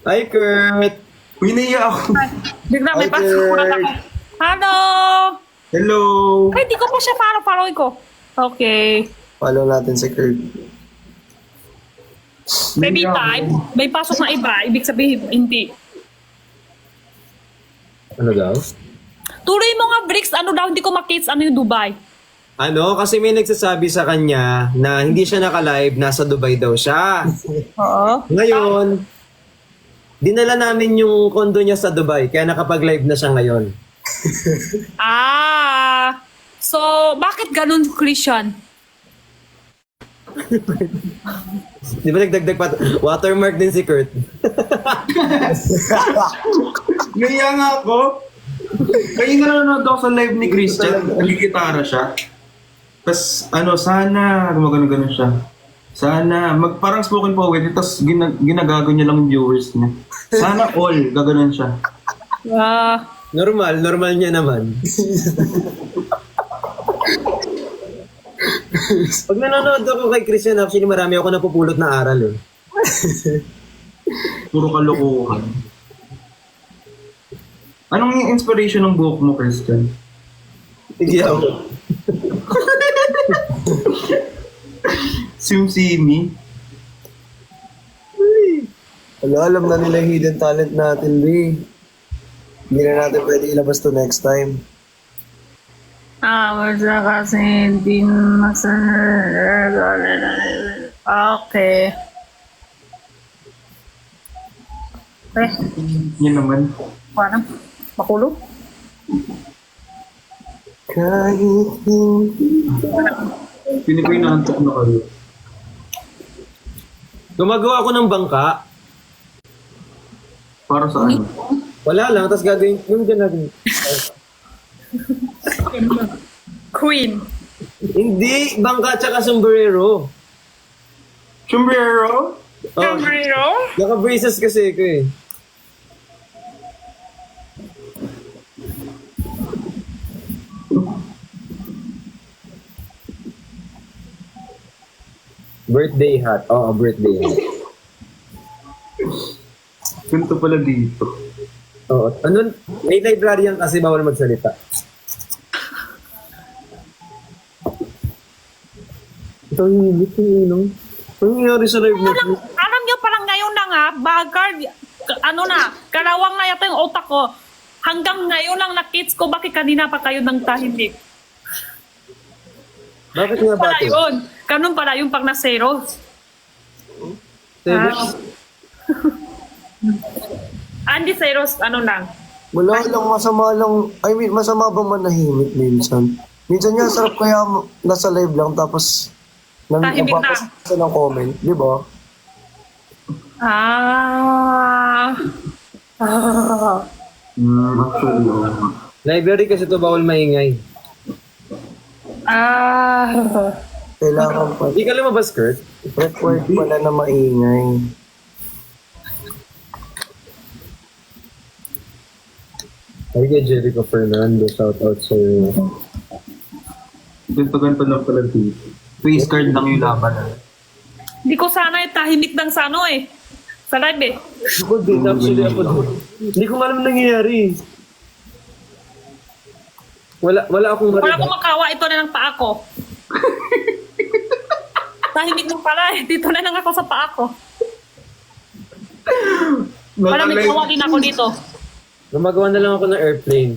Hi, Kurt! Uy, naiya ako. Bigla may Hi, pasok ako. Kurt. Hello! Hello! Ay, di ko pa siya follow ko. Okay. Follow natin si Kurt. Baby time, may pasok na iba. Ibig sabihin, hindi. Ano daw? Tuloy mo nga, Bricks. Ano daw, hindi ko makits. Ano yung Dubai? Ano? Kasi may nagsasabi sa kanya na hindi siya naka-live, nasa Dubai daw siya. Oo. Ngayon, dinala namin yung kondo niya sa Dubai, kaya nakapag-live na siya ngayon. So, bakit ganun, Christian? Di ba nagdagdag pa? Watermark din si Kurt. Naiya nga ako. Kaya nga nanonood ako sa live ni Christian. Nagigitara siya. Tapos, sana, gumagano-gano siya. Sana, parang spoken poetry, tapos ginagago niya lang yung viewers niya. Sana all, gaganon siya. Normal niya naman. Pag nanonood ako kay Christian, actually marami ako napupulot na aral eh. Puro kalokohan. Anong yung inspiration ng buhok mo, Christian? Hindi ako. Simsimi? Alam na nila yung hidden talent natin, Lee. Hindi na natin pwede ilabas to next time. Wala kasi hindi Okay. Yan naman. Parang makulo. Kahit hindi. Pili ko inaantok na kayo. Gumagawa ako ng bangka. Para sa ano? Wala lang, tapos gagawin, yung gagawin. Queen. Hindi, bangka tsaka sombrero. Sombrero? Oh, Sombrero? naka-braces kasi ako eh. Birthday hat. Oo, birthday hat. Ganito pala dito. Oo. Ano, may librarian kasi bawal magsalita. Ito yung ito yung ano nangyari sa live natin? Alam niyo parang ngayon na nga, bagard, kalawang na yata yung utak ko. Hanggang ngayon lang na-kids ko, bakit kanina pa kayo nang tahimik? Bakit nga ba Pala ito? yun. Ganun pala yung pag na-zeros. Andy Zeros, lang. Wala lang, masama lang. Masama ba manahimik minsan? Minsan nga, sarap kaya nasa live lang tapos Tahimik na. nababasa ng comment, di ba? Actually, oo. Library kasi ito bawal maingay. Kailangan pa. Hindi ka lumabas, Kurt? Required pala na maingay. Ay kay Jericho Fernando, shout out sa iyo. Ganito lang pala dito. Face card lang yung laban. Hindi ko sana tahimik ng sa sa live eh. Ako din, actually ako din. Hindi ko alam nangyayari. Wala akong Wala marinig. ko makawa, ito na ng paa ko. Tahimik mo pala eh. Dito na lang ako sa paa ko. Wala may kawa din ako dito. Gumagawa na lang ako ng airplane.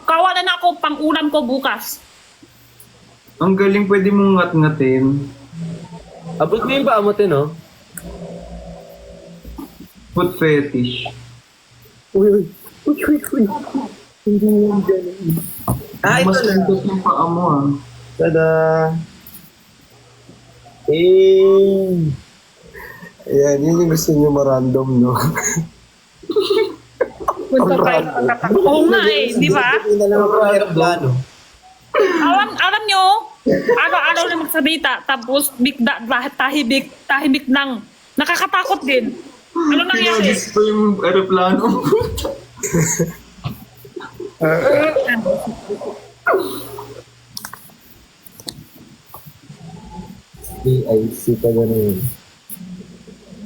Kawa na ako pang ulam ko bukas. Ang galing, pwede mong ngat-ngatin. Abot mo yung paa mo, no? Foot fetish. Uy. Hindi yung ganun. Ito Mas na. lindot yung paa mo ah. Tada! Ayan, yun yung gusto nyo ma-random, no? Punta tayo sa pagkatapos. Oo nga eh, di ba? Hindi na lang ako aeroplano. Alam nyo, araw-araw na magsalita, tapos tahimik nang. Nakakatakot din. Ano nangyari? Pinagis pa yung aeroplano. BIC pa gano'n.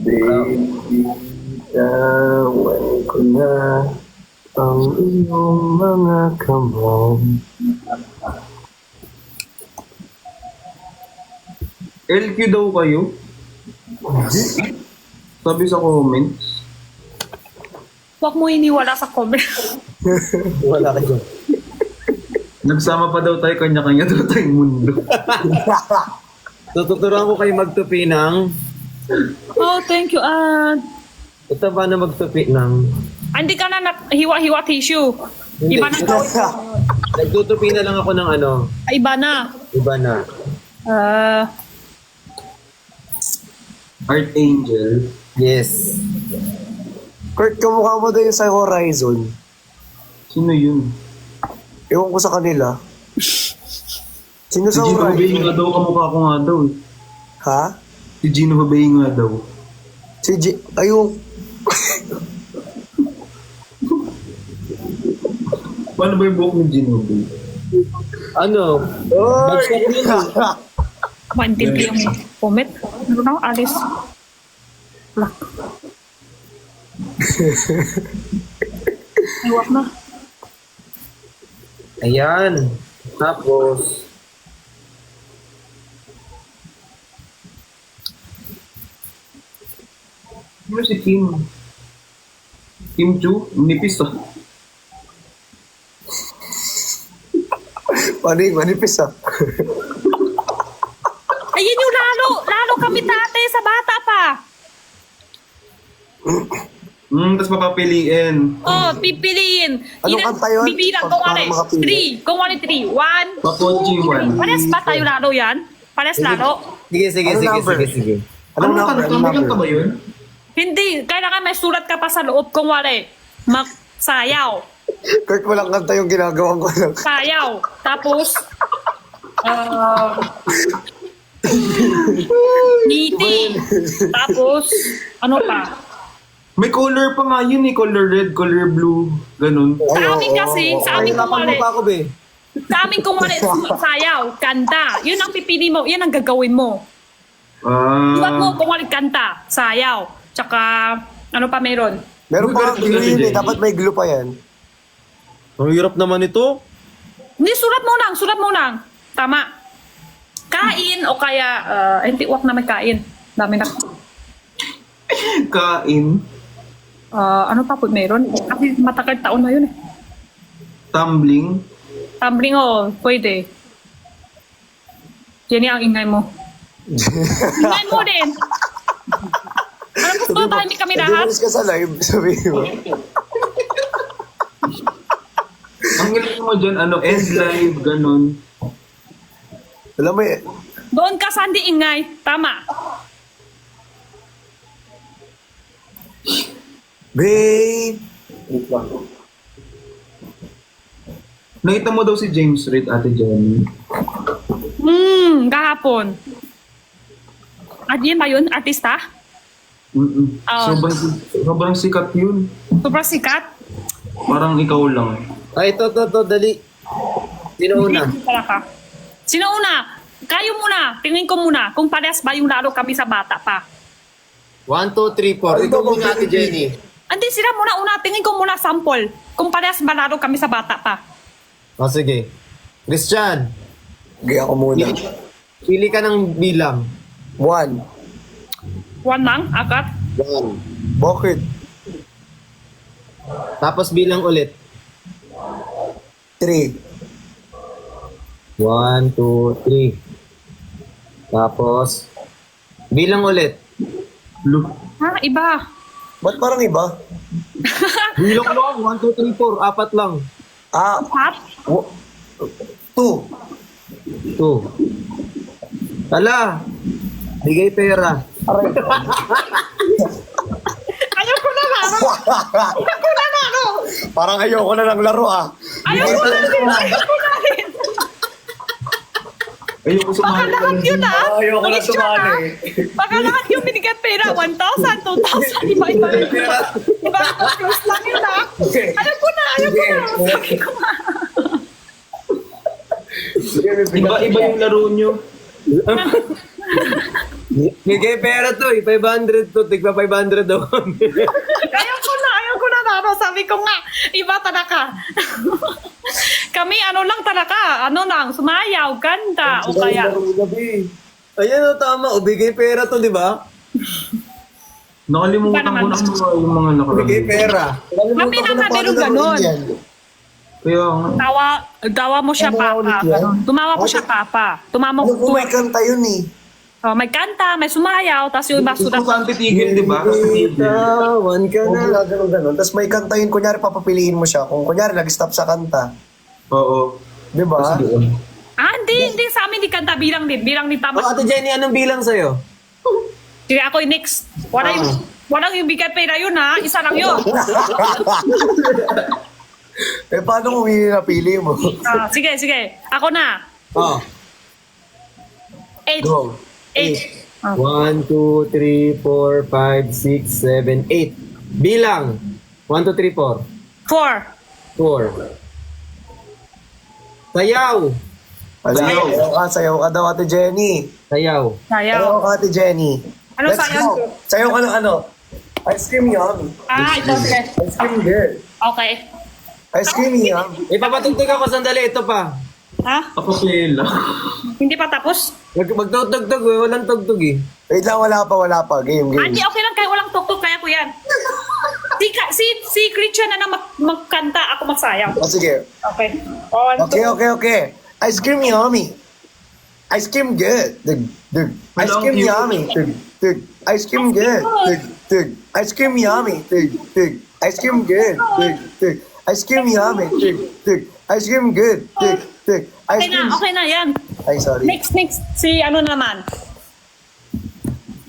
Baby. Tawan ko na ang iyong mga kamay. LQ daw kayo? Sabi sa comments. Huwag mo iniwala sa comment. Wala kayo. Nagsama pa daw tayo, kanya-kanya daw tayong mundo. Tututuruan ko kayo magtupi ng... Oh, thank you, Aunt. Ito ba na magtupi ng... Hindi ka na hiwa-hiwa tissue. Hindi. Iba na gawin mo. Nagtutupi na lang ako ng ano. Iba na. Iba na. Art Angel. Yes. Kurt, kamukha mo daw yung sa Horizon. Sino yun? Ewan ko sa kanila. Sino Si sa Gino Hubei Horizon? nga daw, kamukha ko nga daw. Ha? Si Gino Hubei nga daw. Si ayun. Paano ba yung buhok ni Gino Hubei? Ano? Bagsak yun. Maintindi yung comment. Ano na, alis. Wala. Iwak na. Ayan. Tapos... Sino si Kim? Kim Chu? Nipis ah. Manipis ah. Ayun yung lalo kami tate sa bata pa. Tapos papapiliin. Oh, pipiliin. Anong kanta yun? Bibilang, Para makapili. kung wari 3. 1, Paponchi 1. Pares ba tayo lalo yan? Pares lalo? Sige. Ano number? Sige. Anong Ano number? kanta? Anong May kanta number? ba yun? Hindi. Kailangan may sulat ka pa sa loob kung wari. Sayaw. Kurt, walang kanta yung ginagawa ko lang. Sayaw. Tapos, ngiti. Tapos, ano pa? May color pa nga yun eh. Color red, color blue. Ganun. Sa amin kasi, sa amin kung wari. Mukha ko, be. Sa amin kung wari, sayaw, kanta. Yun ang pipili mo. Yun ang gagawin mo. Iwan mo kung wari kanta, sayaw. Tsaka, ano pa meron? Meron pa Ganun, glue ganun yun eh. din. Dapat may glue pa yan. Ang hirap naman ito. Hindi, sulat mo lang. Tama. Kain o kaya, hindi, wak na may kain. Dami na. Kain. Ano pa po meron? Kasi matagal taon na yun eh. Tumbling. Tumbling pwede. Jenny, ang ingay mo. Ingay mo din. Ano gusto mo ba? Hindi kami lahat? Dumalis ka sa live, sabihin mo. Ang galing mo dyan, end live, ganun. Alam mo eh. Doon ka sa hindi ingay. Tama. Babe! Nakita mo daw si James Reid, Ate Jenny. Kahapon. At yun ba yun? Artista? Sobrang sikat yun. Sobrang sikat? Parang ikaw lang. Ay, ito, dali. Sino una? Hindi pala ka. Sino una? Kayo muna. Tingin ko muna kung parehas ba yung lalo kami sa bata pa. 1, 2, 3, 4. Ikaw muna, Ate Jenny. Hindi, sila muna. Tingin ko muna sample. Kung parehas ba lalo kami sa bata pa. O, sige. Christian, Gaya ako muna. pili ka ng bilang. 1. 1 lang, agad. 1. Bakit? Tapos bilang ulit. 3. 1, 2, 3. Tapos, bilang ulit. Look. Ha, iba. Ba't parang iba? Bilang lang. 1, 2, 3, 4. 4 lang. Pat? 2. 2. Tala. Bigay pera. Ayoko na nga. Ayoko na nga. Parang ayoko na ng laro ah. Ayoko na rin. Ayoko Baka sumali. lahat yun Ayoko na Picture, sumali. Baka lahat yung binigay pera. 1,000, 2,000. Iba-iba rin. Iba-iba close lang yun Ayoko na. Sabi ko nga. Iba-iba yung laro nyo. Bigay pera to eh. 500 to. Tigpa 500 daw. Ayaw ko na, ano, sabi ko nga, iba talaga. Kami, ano lang talaga, ano lang, sumayaw, kanta, o kaya, Gabi. Ayan o, tama. O, bigay pera to, di ba? Nakalimutan Iba ko naman. na yung mga Bigay nakarami. pera. Kami na nga, meron ganun. Kaya nga. Tawa mo siya, Ano papa. ulit yan? Ganun. Tumawa mo siya, papa. Tumawa mo, Kung may kanta yun eh. oh, may kanta, may sumayaw, tapos yung iba Gusto sulat. ko saan titigil, di ba? Kasi titigil. Tawan ka Kung na. ganun. Tapos may kanta yun, kunyari papapiliin mo siya. Kung kunyari nag-stop sa kanta. Oo. Di ba? Hindi sa amin di kanta, bilang din, O, tama. Ate Jenny, anong bilang sa'yo? Sige, ako yung next. Walang yung bigay pera yun, ha? Isa lang yun. Eh, paano kung yun yung napili mo? Sige. Ako na. Oh. 8. Go. 8. 1, 2, 3, 4, 5, 6, 7, 8. Bilang. 1, 2, 3, 4. 4. 4. Sayaw. Wala, sayaw ka daw, Ate Jenny. Sayaw. Sayaw. Sayaw ka, Ate Jenny. Ano Let's sayaw? go. Sayaw ka ng ano? Ice cream yummy. Ito, sige. Ice cream girl. Okay. Ice cream yummy. Ipapatugtog ako sandali. Ito pa. Ha? Ako pela. Hindi pa tapos? Magtugtog eh. Walang tugtog eh. Wait lang, wala pa. Game. Hindi, okay lang kayo. Walang tuktok, kaya ko yan. Si Christian na magkanta, ako magsayaw. Oh, sige. Okay. 1, 2. Okay. Ice cream yummy. Ice cream good. Dug. Ice cream yummy. Dug. Ice cream good. Dug. Ice cream yummy. Dug. Ice cream good. Dug. Ice cream yummy. Dug. Ice cream good. Dug. Ice cream. Okay na, yan. Ay, sorry. Next. Si ano naman?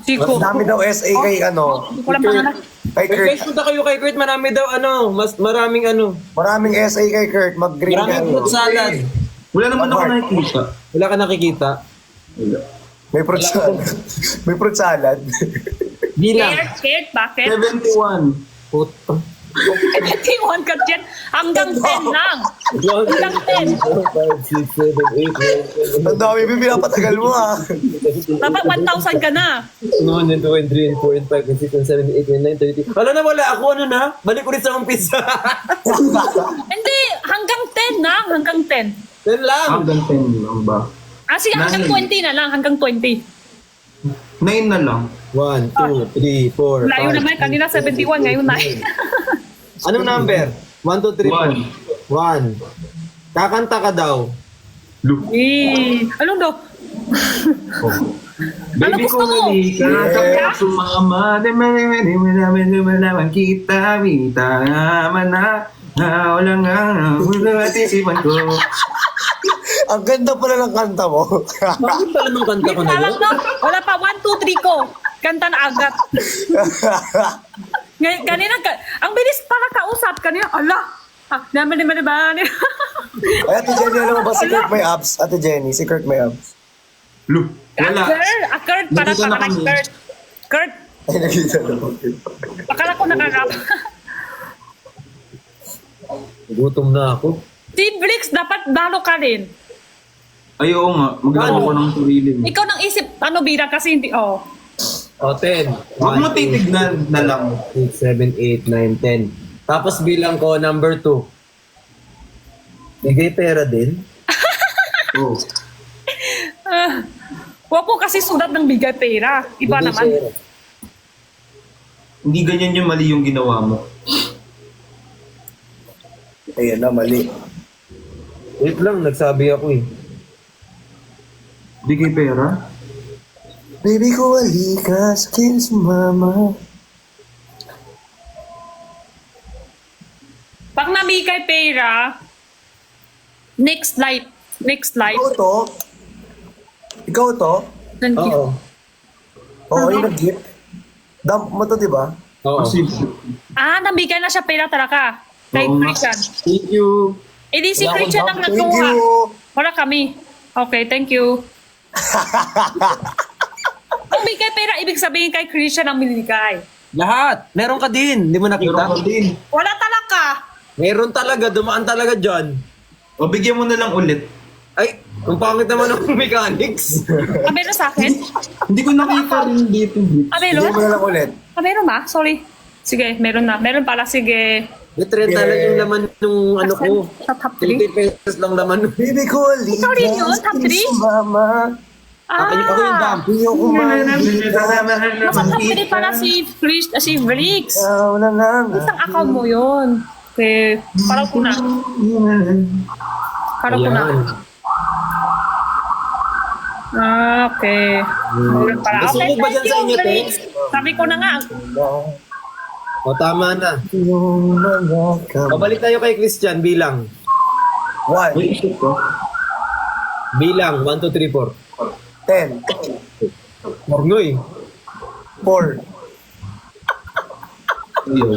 Si Mas Coco. dami daw SA kay ano. Walang pangalan. Kay Guys, Kurt. punta kayo kay Kurt. Marami daw maraming Maraming SA kay Kurt. Mag-green ka. Maraming fruit salad. Wala naman ako nakikita. Wala ka nakikita. May fruit salad. May fruit salad. Bilang. Kurt, bakit? 71. Puto. 71 ka dyan. Hanggang 10 lang. Hanggang 10. 5, 6, 7, 8, 9, 10. Ang dami pinapatagal mo ah. Dapat 1,000 ka na. 1, 2, 3, 4, 5, 6, 7, 8, 9, 10. Wala na, wala. Ako ano na? Balik ulit sa umpisa. Hindi, hanggang 10 lang. Hanggang 10. Yan lang. Hanggang 10 lang ba? Sige, hanggang 20 na lang. Hanggang 20. 9 na lang. 1, 2, 3, 4, 5. Layo naman. Kanina 71, ngayon 9. Anong number? 1, 2, 3, 4. 1. Kakanta ka daw. Lu. Anong daw? Baby gusto ko mo? mali ka. Tapos sumama. Malaman kita. Mita naman na. Wala nga. Wala tisipan ko. Ang ganda pala ng kanta mo. Bakit pala nung kanta ko na yun? Wala pa. 1, 2, 3 ko. Kanta na agad. Kanina, ang bilis pala kausap. Kanina, naman. Ay, Ate Jenny, alam mo ba si Kurt may abs? Ate Jenny, si Kurt may abs. Lu. Wala. Kurt, para Nakita na kay kami. Kurt. Kurt, Ay, nakita na mo. akala ko nakarap. Gutom na ako. Si Blix, dapat dalo ka rin. Ay, oo nga. Magagawa ko ng sarili mo. Ikaw nang isip, bilang kasi hindi, O, 10. Huwag mo titignan na lang. 6, 7, 8, 9, 10. Tapos bilang ko, number 2. Bigay pera din. Oo. Huwag ko kasi sulat ng bigay pera. Iba Bigay naman. pera. Hindi ganyan yung mali yung ginawa mo. Ayan na, mali. Wait lang, nagsabi ako eh. Bigay pera? Baby ko, halika sa kiss mama. Pag nabigay pera, next life. Ikaw to? Ikaw to? Thank you. Oo. Oo, yung nag-gift. Dump mo to, di ba? Oo. Kasi, Nabigay na siya pera talaga. Kay Oo nga. Christian. thank you. Di si Wala akong Christian ang dump. Thank nagkuha. you. Wala kami. Okay, thank you. Ang bigay pera, ibig sabihin kay Christian ang binigay. Lahat. Meron ka din. Hindi mo Meron nakita? ka din. Wala talaga. Meron talaga. Dumaan talaga dyan. O, bigyan mo na lang ulit. Ay, Ang pangit naman ng mechanics. Meron sa akin? Hindi ko nakita rin dito. Hindi Meron? mo na lang ulit. Meron ba? Sorry. Sige, meron na. Meron pala, sige. May 30 lang yung laman nung ano ko. Sa top 3? 50 pesos lang laman. Baby ko, Ikaw rin yun, top 3? Mama. Ako yung dam. Hindi ako makikita. Nasa top 3 pala si Briggs. Wala lang. Isang account mo yun. Okay, parang ko na. Parang ko na. Okay. Meron pala. Nasunog ba dyan sa inyo, te? Briggs. Sabi ko na nga. O, tama na. Yung mga kam- Pabalik tayo kay Christian. Bilang. One, Wait, isip ko. Bilang. 1, 2, 3, 4. 10, Mornoy. 4,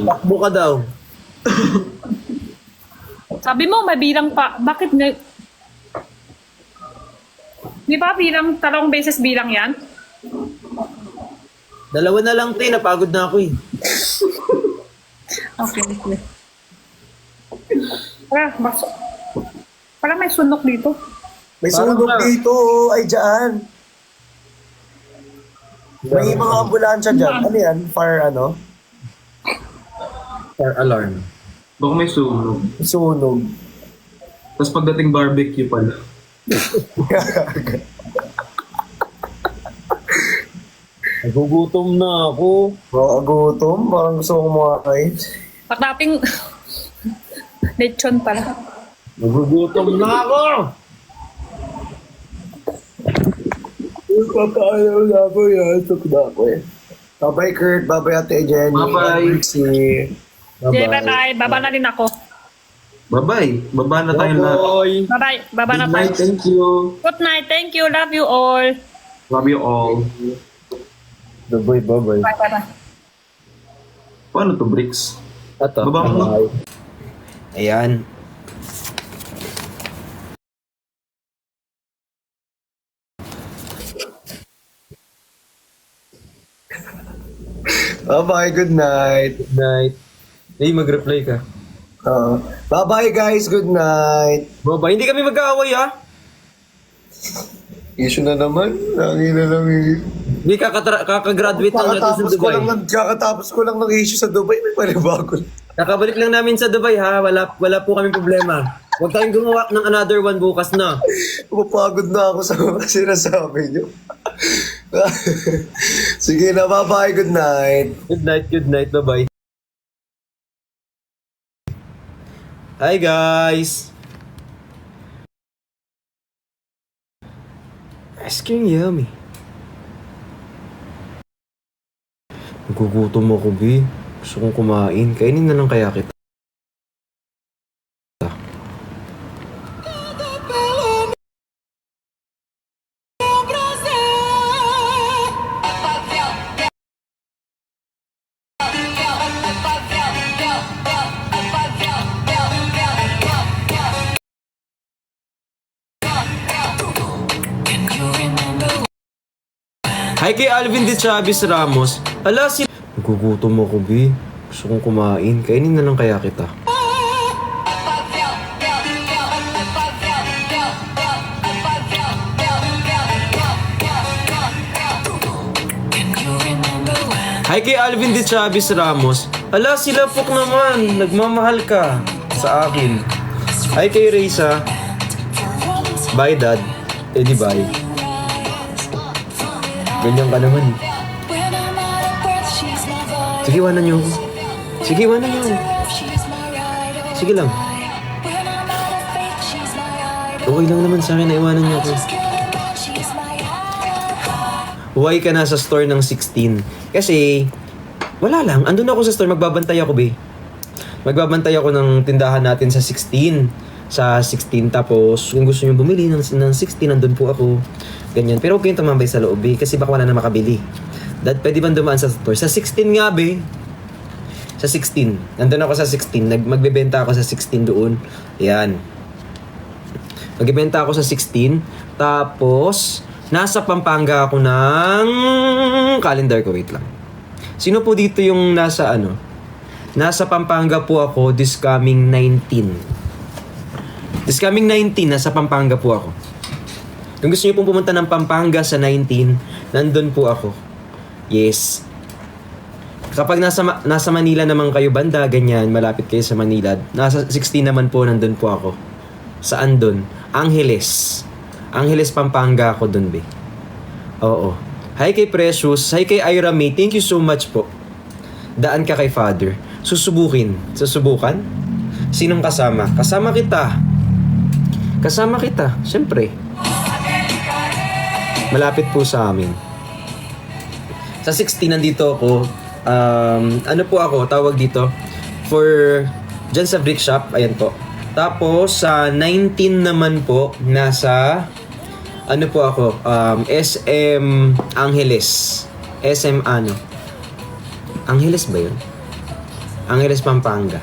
Takbo ka daw. Sabi mo, may bilang pa. Bakit na... Di ba bilang, talong beses bilang yan? Dalawa na lang, te. Napagod na ako eh. Okay. Parang may sunok dito. may Parang sunog na. dito. Ay, dyan. May mga ambulansya dyan. Ano yan? Fire ano? Or alarm. Baka may sunog. Sunog. Tapos pagdating barbecue pala. Nagugutom na ako. Mga gutom. Parang gusto ko kumakain. Pagdating... Lechon pala. Nagugutom na ako. Papaalam na ako yan. Tok na ako eh. Bye-bye, Kurt. Bye-bye, Ate Jenny. Bye-bye. Bye-bye. Okay, bye-bye. Baba na rin ako. Bye-bye. Baba na tayong lahat. Boy. Bye-bye. Baba na Good night. tayo. Thank you. Good night. Thank you. Love you all. Love you all. Bye-bye, bye-bye. Bye-bye. Paano to, Bricks? Ato. Baba mo. Ayan. Bye-bye. Good night. Good night. Hey, mag-reply ka. Bye-bye, guys. Good night. Baba, hindi kami magkaaway ah. Issue na naman. Lagi na lang eh. Hindi kakagraduate lang natin sa Dubai. Kakatapos ko lang ng issue sa Dubai. May panibago. Kakabalik lang namin sa Dubai ha. Wala po kami problema. Huwag tayong gumawa ng another one bukas na. Mapagod na ako sa mga sinasabi nyo. Sige na, bye-bye. Good night. Good night, good night. Bye-bye. Hi guys! Ice cream yummy. Nagugutom ako, B. Gusto kong kumain. Kainin na lang kaya kita. Hi kay Alvin de Chavez Ramos. Ala, nagugutom ako, B. Gusto kong kumain. Kainin na lang kaya kita. Hi kay Alvin de Chavez Ramos. Ala, sila Pok naman. Nagmamahal ka sa akin. Hi kay Reza. Bye, Dad. Eh, di bye. Ganyan ka naman. Sige, iwanan niyo ako. Sige, iwanan niyo ako. Sige lang. Okay lang naman sa akin na iwanan niyo ako. Huwag ka na sa store ng 16. Kasi, wala lang. Andun ako sa store, magbabantay ako, be. Magbabantay ako ng tindahan natin sa 16. Sa 16, tapos kung gusto nyo bumili ng 16, nandun po ako. Ganyan. Pero okay yung tumambay sa loob, be. Kasi baka wala na makabili. Dad, pwede bang dumaan sa store? Sa 16 nga, be. Sa 16. Nandun ako sa 16. Magbebenta ako sa 16 doon. Ayan. Magbebenta ako sa 16. Tapos, nasa Pampanga ako ng calendar ko. Wait lang. Sino po dito yung nasa ano? Nasa Pampanga po ako this coming 19. This coming 19, nasa Pampanga po ako. Kung gusto niyo pong pumunta ng Pampanga sa 19, nandun po ako. Yes. Kapag nasa Manila naman kayo banda, ganyan, malapit kayo sa Manila, nasa 16 naman po, nandun po ako. Saan dun? Angeles. Angeles, Pampanga ako dun, be. Oo. Hi kay Precious. Hi kay Ira May. Thank you so much po. Daan ka kay Father. Susubukan? Sinong kasama? Kasama kita. Siyempre. Malapit po sa amin. Sa 16, nandito ako. Ano po ako, tawag dito, for, dyan sa brick shop, ayan po. Tapos, sa 19 naman po, nasa, ano po ako, SM Angeles. SM ano? Angeles ba yun? Angeles, Pampanga.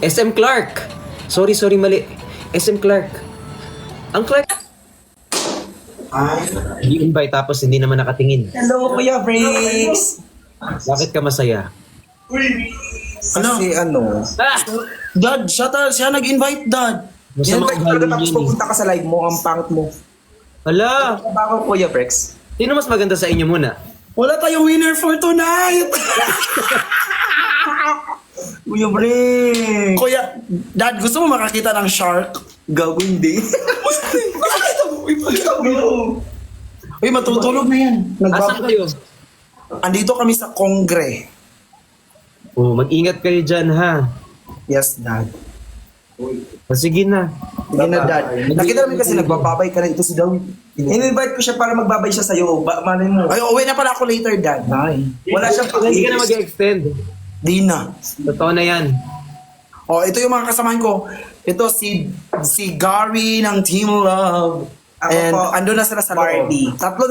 SM Clark! Sorry, mali. SM Clark. Ang Clark. I-invite tapos hindi naman nakatingin. Hello, Kuya Briggs! Bakit ka masaya? Kasi Dad, siya nag-invite, Dad. Masama In-invite ugali talaga tapos yun eh. pupunta ka sa live mo, ang pangit mo. Hala! Bako, Kuya Briggs. Sino mas maganda sa inyo muna? Wala tayong winner for tonight! Kuya Briggs! Kuya, Dad, gusto mo makakita ng shark? Gagawin din. Uy, matutulog na yan. Asan kayo? Andito kami sa Kongre. Oh, mag-ingat kayo dyan, ha? Yes, Dad. Sige na. Hindi na, Dad. Nakita namin kasi nagbababay ka na ito si David. In-invite ko siya para magbabay siya sa'yo. Malay mo. Ay, uwi na pala ako later, Dad. Ay. Wala siyang Hindi ka na mag-extend. Di na. Totoo na yan. Oh, ito yung mga kasamahan ko. Ito si Gary ng Team Love. And ando na sila sa loob. Tatlo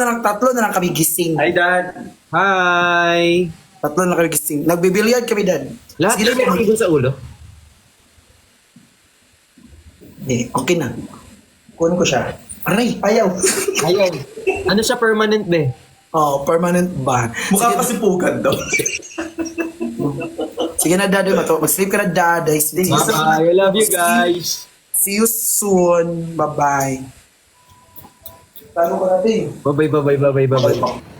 na lang kami gising. Hi, Dad. Hi! Tatlo na kami gising. Nagbibilyad kami, Dad. Lahat Sige, na may sa ulo? okay na. Kunin ko siya. Aray, ayaw. Ayaw. Ano siya permanent, be? Oh, permanent ban. Mukha kasi pugad daw. Sige na, Dad. Mag-sleep ka na, Dad. Bye-bye. I love you guys. See you soon. Bye-bye. Talo ko natin. Bye-bye.